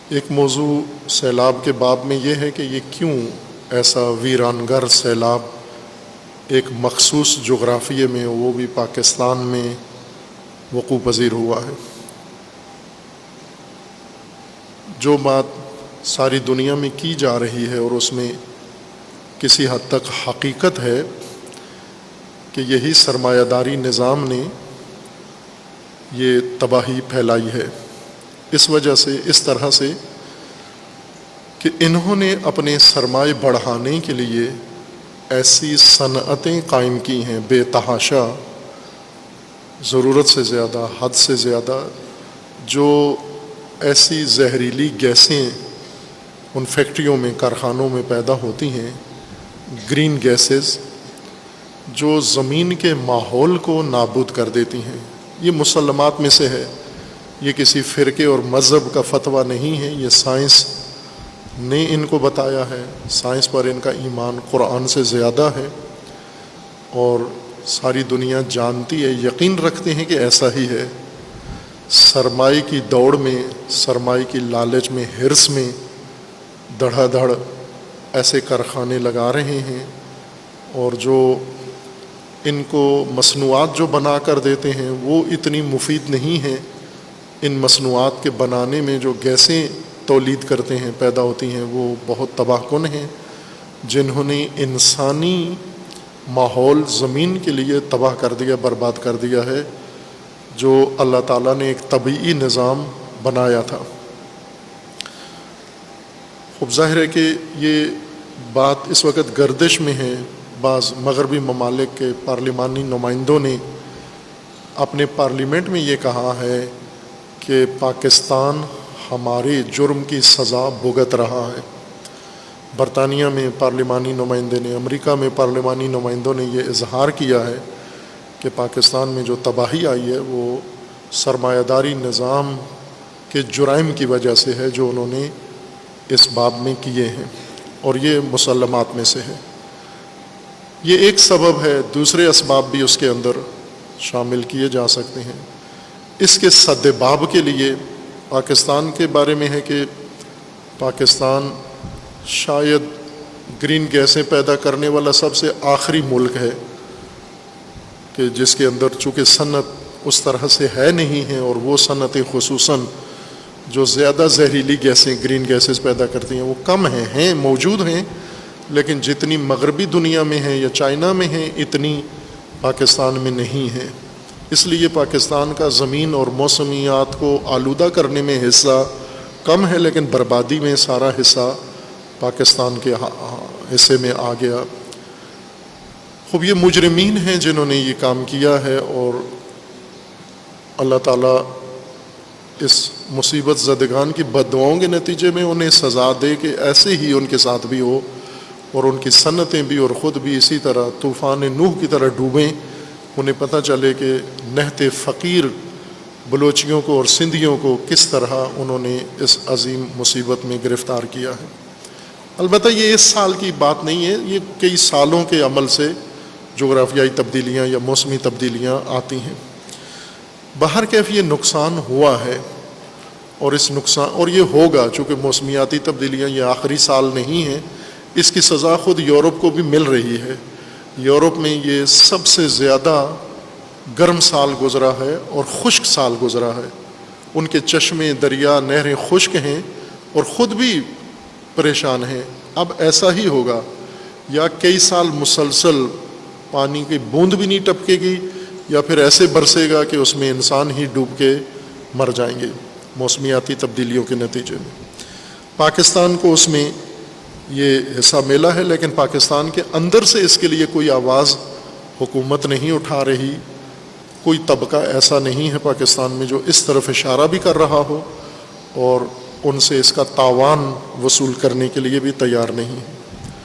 ایک موضوع سیلاب کے باب میں یہ ہے کہ یہ کیوں ایسا ویرانگر سیلاب ایک مخصوص جغرافیے میں، وہ بھی پاکستان میں وقوع پذیر ہوا ہے۔ جو بات ساری دنیا میں کی جا رہی ہے اور اس میں کسی حد تک حقیقت ہے کہ یہی سرمایہ داری نظام نے یہ تباہی پھیلائی ہے، اس وجہ سے، اس طرح سے کہ انہوں نے اپنے سرمایہ بڑھانے کے لیے ایسی صنعتیں قائم کی ہیں بے تحاشا، ضرورت سے زیادہ، حد سے زیادہ، جو ایسی زہریلی گیسیں ان فیکٹریوں میں، کارخانوں میں پیدا ہوتی ہیں، گرین گیسز، جو زمین کے ماحول کو نابود کر دیتی ہیں۔ یہ مسلمات میں سے ہے، یہ کسی فرقے اور مذہب کا فتویٰ نہیں ہے، یہ سائنس نے ان کو بتایا ہے، سائنس پر ان کا ایمان قرآن سے زیادہ ہے، اور ساری دنیا جانتی ہے، یقین رکھتے ہیں کہ ایسا ہی ہے۔ سرمائی کی دوڑ میں، سرمائی کی لالچ میں، ہرس میں دھڑا دھڑ ایسے کارخانے لگا رہے ہیں، اور جو ان کو مصنوعات جو بنا کر دیتے ہیں وہ اتنی مفید نہیں ہیں۔ ان مصنوعات کے بنانے میں جو گیسیں تولید کرتے ہیں، پیدا ہوتی ہیں، وہ بہت تباہ کن ہیں، جنہوں نے انسانی ماحول زمین کے لیے تباہ کر دیا، برباد کر دیا ہے، جو اللہ تعالیٰ نے ایک طبعی نظام بنایا تھا۔ خوب ظاہر ہے کہ یہ بات اس وقت گردش میں ہے۔ بعض مغربی ممالک کے پارلیمانی نمائندوں نے اپنے پارلیمنٹ میں یہ کہا ہے کہ پاکستان ہمارے جرم کی سزا بھگت رہا ہے۔ برطانیہ میں پارلیمانی نمائندے نے، امریکہ میں پارلیمانی نمائندوں نے یہ اظہار کیا ہے کہ پاکستان میں جو تباہی آئی ہے وہ سرمایہ داری نظام کے جرائم کی وجہ سے ہے جو انہوں نے اس باب میں کیے ہیں، اور یہ مسلمات میں سے ہے۔ یہ ایک سبب ہے، دوسرے اسباب بھی اس کے اندر شامل کیے جا سکتے ہیں۔ اس کے سد باب کے لیے پاکستان کے بارے میں ہے کہ پاکستان شاید گرین گیسیں پیدا کرنے والا سب سے آخری ملک ہے کہ جس کے اندر چونکہ صنعت اس طرح سے ہے نہیں ہے، اور وہ صنعتیں خصوصاً جو زیادہ زہریلی گیسیں، گرین گیسز پیدا کرتی ہیں، وہ کم ہیں موجود ہیں، لیکن جتنی مغربی دنیا میں ہیں یا چائنا میں ہیں اتنی پاکستان میں نہیں ہیں۔ اس لیے پاکستان کا زمین اور موسمیات کو آلودہ کرنے میں حصہ کم ہے، لیکن بربادی میں سارا حصہ پاکستان کے حصے میں آ گیا۔ خوب یہ مجرمین ہیں جنہوں نے یہ کام کیا ہے، اور اللہ تعالیٰ اس مصیبت زدگان کی بددعاؤں کے نتیجے میں انہیں سزا دے کہ ایسے ہی ان کے ساتھ بھی ہو، اور ان کی صنعتیں بھی اور خود بھی اسی طرح طوفان نوح کی طرح ڈوبیں، انہیں پتہ چلے کہ نہت فقیر بلوچیوں کو اور سندھیوں کو کس طرح انہوں نے اس عظیم مصیبت میں گرفتار کیا ہے۔ البتہ یہ اس سال کی بات نہیں ہے، یہ کئی سالوں کے عمل سے جغرافیائی تبدیلیاں یا موسمی تبدیلیاں آتی ہیں۔ بہرکیف یہ نقصان ہوا ہے، اور اس نقصان، اور یہ ہوگا، چونکہ موسمیاتی تبدیلیاں یہ آخری سال نہیں ہیں، اس کی سزا خود یورپ کو بھی مل رہی ہے۔ یورپ میں یہ سب سے زیادہ گرم سال گزرا ہے اور خشک سال گزرا ہے۔ ان کے چشمے، دریا، نہریں خشک ہیں اور خود بھی پریشان ہیں۔ اب ایسا ہی ہوگا، یا کئی سال مسلسل پانی کی بوند بھی نہیں ٹپکے گی، یا پھر ایسے برسے گا کہ اس میں انسان ہی ڈوب کے مر جائیں گے موسمیاتی تبدیلیوں کے نتیجے میں۔ پاکستان کو اس میں یہ حصہ ملا ہے، لیکن پاکستان کے اندر سے اس کے لیے کوئی آواز حکومت نہیں اٹھا رہی، کوئی طبقہ ایسا نہیں ہے پاکستان میں جو اس طرف اشارہ بھی کر رہا ہو، اور ان سے اس کا تاوان وصول کرنے کے لیے بھی تیار نہیں ہے۔